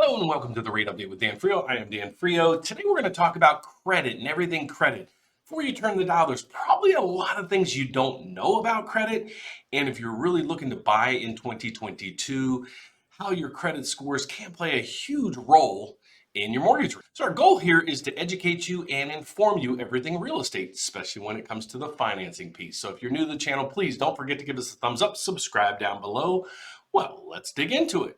Hello and welcome to the Rate Update with Dan Frio. I am Dan Frio. Today we're going to talk about credit and everything credit. Before you turn the dial, there's probably a lot of things you don't know about credit. And if you're really looking to buy in 2022, how your credit scores can play a huge role in your mortgage rate. So our goal here is to educate you and inform you everything real estate, especially when it comes to the financing piece. So if you're new to the channel, please don't forget to give us a thumbs up, subscribe down below. Well, let's dig into it.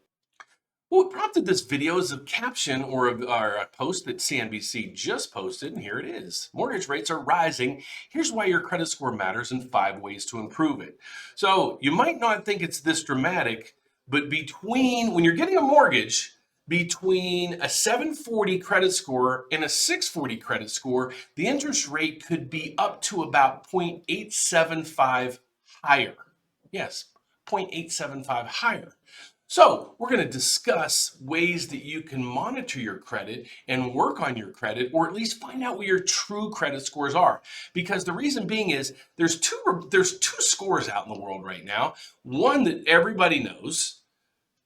What prompted this video is a caption or a post that CNBC just posted, and here it is. Mortgage rates are rising. Here's why your credit score matters and 5 ways to improve it. So you might not think it's this dramatic, but when you're getting a mortgage, between a 740 credit score and a 640 credit score, the interest rate could be up to about 0.875 higher. Yes, 0.875 higher. So we're going to discuss ways that you can monitor your credit and work on your credit, or at least find out what your true credit scores are. Because the reason being is there's two scores out in the world right now. One that everybody knows,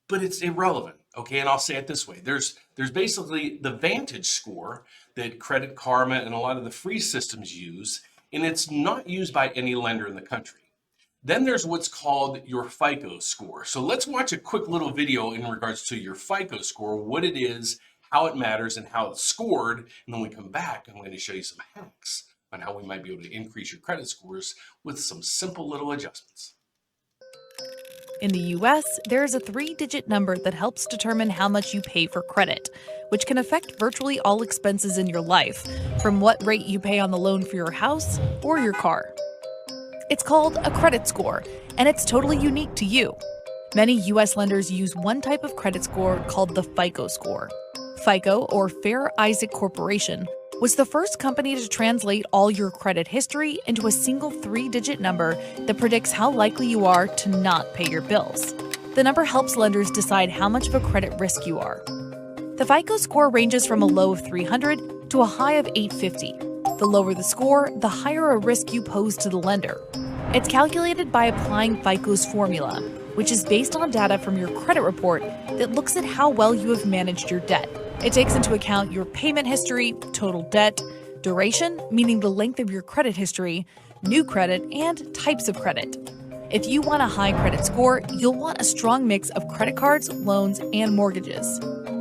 but it's irrelevant. Okay, and I'll say it this way. There's basically the Vantage score that Credit Karma and a lot of the free systems use, and it's not used by any lender in the country. Then there's what's called your FICO score. So let's watch a quick little video in regards to your FICO score, what it is, how it matters, and how it's scored. And then when we come back, I'm going to show you some hacks on how we might be able to increase your credit scores with some simple little adjustments. In the US, there is a 3-digit number that helps determine how much you pay for credit, which can affect virtually all expenses in your life, from what rate you pay on the loan for your house or your car. It's called a credit score, and it's totally unique to you. Many U.S. lenders use one type of credit score called the FICO score. FICO, or Fair Isaac Corporation, was the first company to translate all your credit history into a single 3-digit number that predicts how likely you are to not pay your bills. The number helps lenders decide how much of a credit risk you are. The FICO score ranges from a low of 300 to a high of 850. The lower the score, the higher a risk you pose to the lender. It's calculated by applying FICO's formula, which is based on data from your credit report that looks at how well you have managed your debt. It takes into account your payment history, total debt, duration, meaning the length of your credit history, new credit, and types of credit. If you want a high credit score, you'll want a strong mix of credit cards, loans, and mortgages.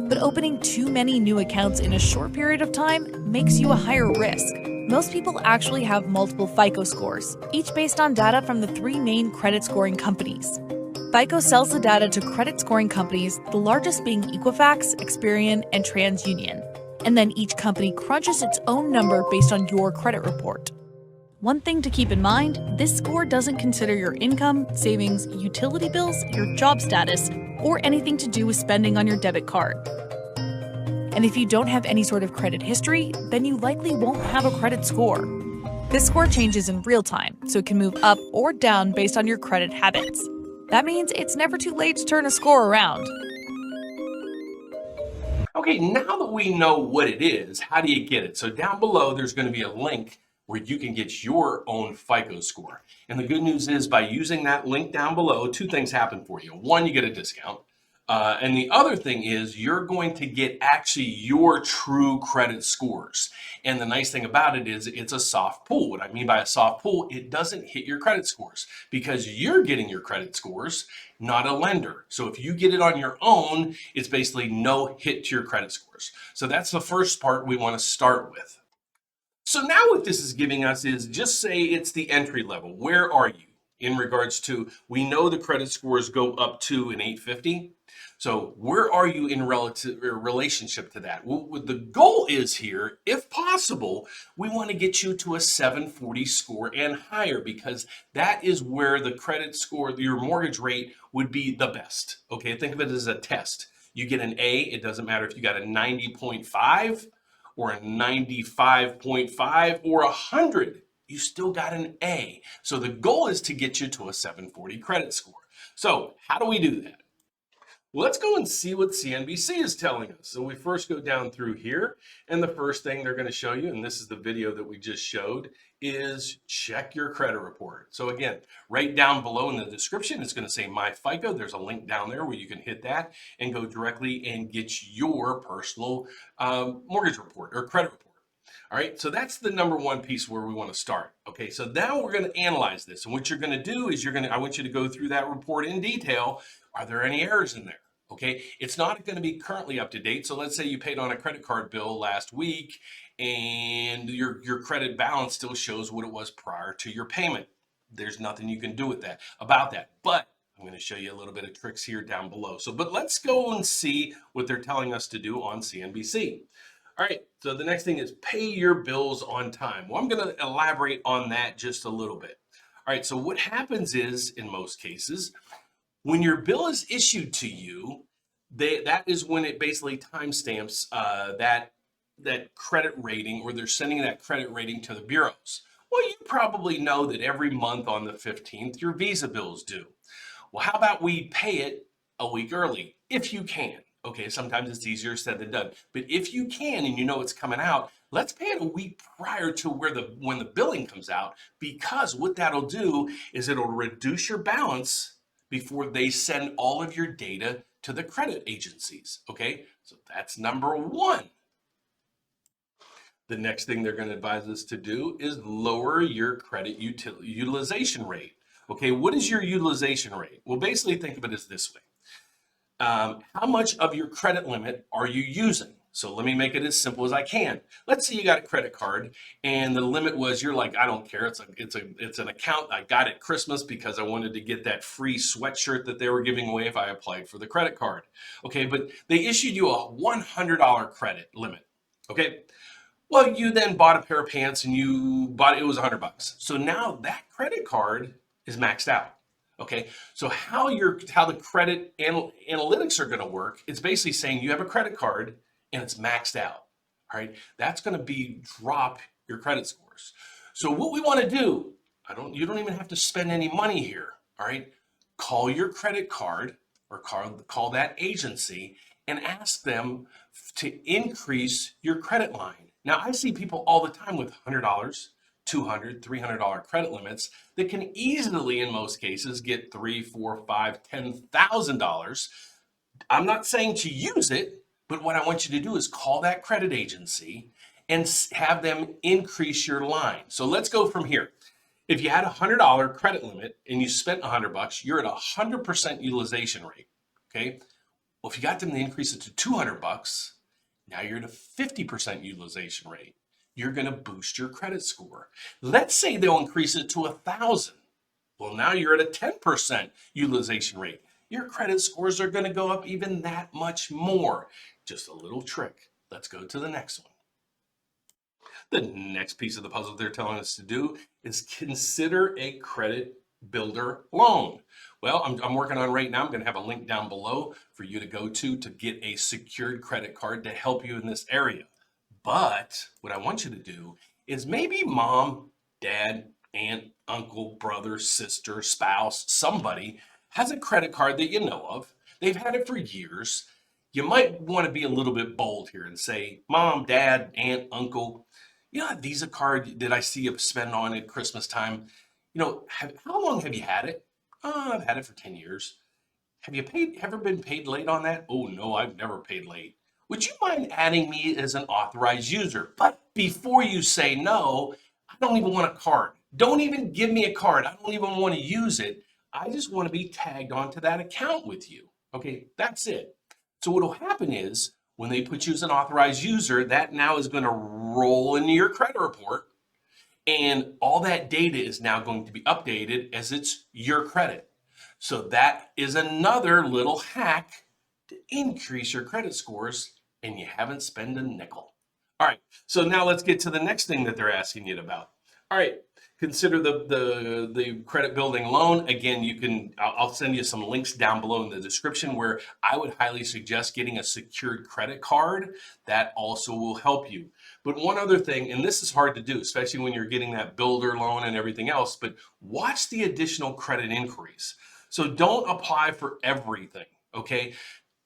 But opening too many new accounts in a short period of time makes you a higher risk. Most people actually have multiple FICO scores, each based on data from the 3 main credit scoring companies. FICO sells the data to credit scoring companies, the largest being Equifax, Experian, and TransUnion. And then each company crunches its own number based on your credit report. One thing to keep in mind, this score doesn't consider your income, savings, utility bills, your job status, or anything to do with spending on your debit card. And if you don't have any sort of credit history, then you likely won't have a credit score. This score changes in real time, so it can move up or down based on your credit habits. That means it's never too late to turn a score around. Okay, now that we know what it is, how do you get it? So down below, there's going to be a link where you can get your own FICO score. And the good news is by using that link down below, 2 things happen for you. One, you get a discount. And the other thing is you're going to get actually your true credit scores. And the nice thing about it is it's a soft pull. What I mean by a soft pull, it doesn't hit your credit scores because you're getting your credit scores, not a lender. So if you get it on your own, it's basically no hit to your credit scores. So that's the first part we want to start with. So now what this is giving us is, just say it's the entry level. Where are you in regards to, we know the credit scores go up to an 850. So where are you in relationship to that? Well, what the goal is here, if possible, we want to get you to a 740 score and higher, because that is where the credit score, your mortgage rate would be the best. Okay, think of it as a test. You get an A, it doesn't matter if you got a 90.5 or a 95.5 or 100, you still got an A. So the goal is to get you to a 740 credit score. So how do we do that? Well, let's go and see what CNBC is telling us. So we first go down through here, and the first thing they're going to show you, and this is the video that we just showed, is check your credit report. So again, right down below in the description, it's going to say My FICO. There's a link down there where you can hit that and go directly and get your personal mortgage report or credit report. All right, so that's the number one piece where we want to start. Okay, so now we're going to analyze this. And what you're going to do is I want you to go through that report in detail. Are there any errors in there? Okay, it's not going to be currently up to date. So let's say you paid on a credit card bill last week and your credit balance still shows what it was prior to your payment. There's nothing you can do with that about that. But I'm going to show you a little bit of tricks here down below. But let's go and see what they're telling us to do on CNBC. All right, so the next thing is pay your bills on time. Well, I'm going to elaborate on that just a little bit. All right, so what happens is, in most cases, when your bill is issued to you, that is when it basically timestamps that credit rating, or they're sending that credit rating to the bureaus. Well, you probably know that every month on the 15th, your Visa bills due. Well, how about we pay it a week early, if you can? Okay, sometimes it's easier said than done, but if you can and you know it's coming out, let's pay it a week prior to when the billing comes out, because what that'll do is it'll reduce your balance before they send all of your data to the credit agencies. Okay, so that's number one. The next thing they're going to advise us to do is lower your credit utilization rate. Okay, what is your utilization rate? Well, basically think of it as this way. How much of your credit limit are you using? So let me make it as simple as I can. Let's say you got a credit card and the limit was, you're like, I don't care. It's an account I got at Christmas because I wanted to get that free sweatshirt that they were giving away if I applied for the credit card. Okay, but they issued you a $100 credit limit. Okay. Well, you then bought a pair of pants and it was $100. So now that credit card is maxed out. Okay, so how the credit analytics are going to work, it's basically saying you have a credit card and it's maxed out. All right, that's going to drop your credit scores. So what we want to do, you don't even have to spend any money here. All right, call your credit card or call that agency and ask them to increase your credit line. Now, I see people all the time with $100, $200, $300 credit limits that can easily, in most cases, get $3, $4, $5, $10,000. I'm not saying to use it, but what I want you to do is call that credit agency and have them increase your line. So let's go from here. If you had a $100 credit limit and you spent $100, you're at 100% utilization rate. Okay. Well, if you got them to increase it to $200, now you're at a 50% utilization rate. You're going to boost your credit score. Let's say they'll increase it to 1,000. Well, now you're at a 10% utilization rate. Your credit scores are going to go up even that much more. Just a little trick. Let's go to the next one. The next piece of the puzzle they're telling us to do is consider a credit builder loan. Well, I'm working on right now. I'm going to have a link down below for you to go to get a secured credit card to help you in this area. But what I want you to do is maybe mom, dad, aunt, uncle, brother, sister, spouse, somebody has a credit card that you know of. They've had it for years. You might want to be a little bit bold here and say, mom, dad, aunt, uncle, you know, that Visa card that I see you spend on at Christmas time, how long have you had it? Oh, I've had it for 10 years. Have you ever been paid late on that? Oh, no, I've never paid late. Would you mind adding me as an authorized user? But before you say no, I don't even want a card. Don't even give me a card. I don't even want to use it. I just want to be tagged onto that account with you. Okay, that's it. So what will happen is when they put you as an authorized user, that now is going to roll into your credit report. And all that data is now going to be updated as it's your credit. So that is another little hack to increase your credit scores, and you haven't spent a nickel. All right, so now let's get to the next thing that they're asking you about. All right, consider the credit building loan. Again, I'll send you some links down below in the description where I would highly suggest getting a secured credit card. That also will help you. But one other thing, and this is hard to do, especially when you're getting that builder loan and everything else, but watch the additional credit inquiries. So don't apply for everything, okay?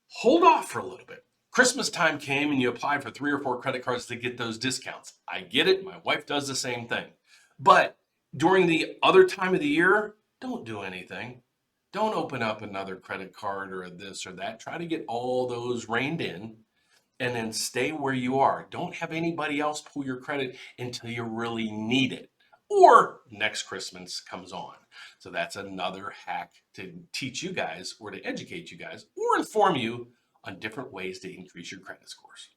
hold off for a little bit. Christmas time came and you applied for 3 or 4 credit cards to get those discounts. I get it. My wife does the same thing. But during the other time of the year, don't do anything. Don't open up another credit card or this or that. Try to get all those reined in and then stay where you are. Don't have anybody else pull your credit until you really need it or next Christmas comes on. So that's another hack to teach you guys or to educate you guys or inform you on different ways to increase your credit scores.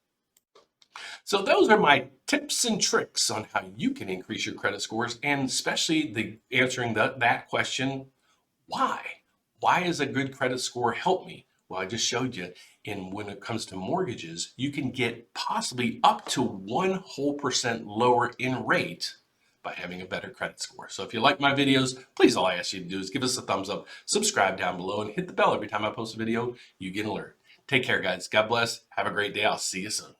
So those are my tips and tricks on how you can increase your credit scores, and especially the answering that question, why? Why is a good credit score help me? Well, I just showed you. And when it comes to mortgages, you can get possibly up to 1% lower in rate by having a better credit score. So if you like my videos, please, all I ask you to do is give us a thumbs up, subscribe down below, and hit the bell every time I post a video. You get an alert. Take care, guys. God bless. Have a great day. I'll see you soon.